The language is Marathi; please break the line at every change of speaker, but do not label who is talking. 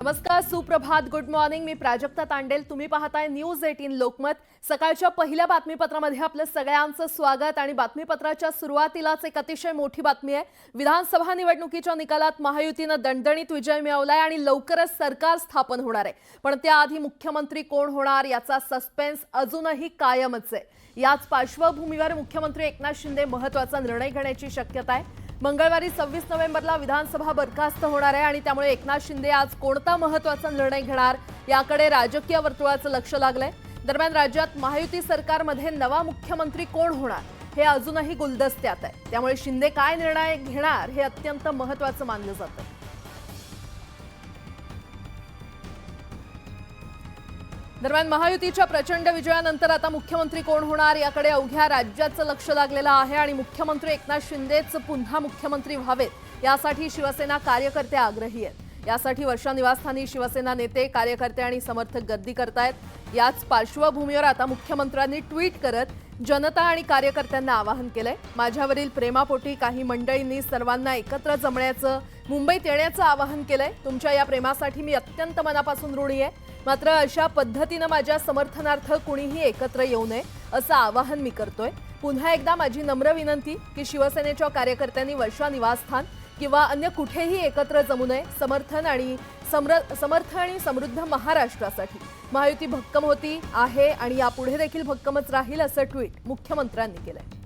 नमस्कार, सुप्रभात, गुड मॉर्निंग. मी प्राजक्ता तांडेल. तुम्ही पाहताय न्यूज 18 लोकमत. सकाळच्या पहिल्या बातमीपत्रामध्ये आपलं सगळ्यांचं स्वागत. आणि बातमीपत्राच्या सुरुवातीलाच एक अतिशय मोठी बातमी आहे. विधानसभा निवडणुकीच्या निकालात महायुतीनं दणदणीत विजय मिळवलाय आणि लवकरच सरकार स्थापन होणार आहे. पण त्याआधी मुख्यमंत्री कोण होणार याचा सस्पेन्स अजूनही कायमच आहे. याच पार्श्वभूमीवर मुख्यमंत्री एकनाथ शिंदे महत्त्वाचा निर्णय घेण्याची शक्यता आहे. मंगळवारी 26 नोव्हेंबरला विधानसभा बरखास्त होणार आहे आणि त्यामुळे एकनाथ शिंदे आज कोणता महत्त्वाचा निर्णय घेणार याकडे राजकीय वर्तुळाचं लक्ष लागलंय. दरम्यान राज्यात महायुती सरकारमध्ये नवा मुख्यमंत्री कोण होणार हे अजूनही गुलदस्त्यात आहे. त्यामुळे शिंदे काय निर्णय घेणार हे अत्यंत महत्त्वाचं मानलं जातं. दरम्यान महायुतीच्या प्रचंड विजयानंतर आता मुख्यमंत्री कोण होणार याकडे अवघ्या राज्याचं लक्ष लागलेलं आहे. आणि मुख्यमंत्री एकनाथ शिंदेच पुन्हा मुख्यमंत्री व्हावेत यासाठी शिवसेना कार्यकर्ते आग्रही आहेत. यासाठी वर्षा निवासस्थानी शिवसेना नेते, कार्यकर्ते आणि समर्थक गर्दी करतायत. याच पार्श्वभूमीवर आता मुख्यमंत्र्यांनी ट्विट करत जनता आणि कार्यकर्त्यांना आवाहन केलंय. माझ्यावरील प्रेमापोटी काही मंडळींनी सर्वांना एकत्र जमण्याचं, मुंबईत येण्याचं आवाहन केलंय. तुमच्या या प्रेमासाठी मी अत्यंत मनापासून ऋणी आहे. मात्र अशा पद्धतीनं माझ्या समर्थनार्थ कुणीही एकत्र येऊ नये असं आवाहन मी करतोय. पुन्हा एकदा माझी नम्र विनंती की शिवसेनेच्या कार्यकर्त्यांनी वर्षा निवासस्थान किंवा अन्य कुठेही एकत्र जमू नये. समर्थ आणि समृद्ध महाराष्ट्रासाठी महायुती भक्कम होती आहे आणि यापुढे देखील भक्कमच राहील असं ट्विट मुख्यमंत्र्यांनी केलंय.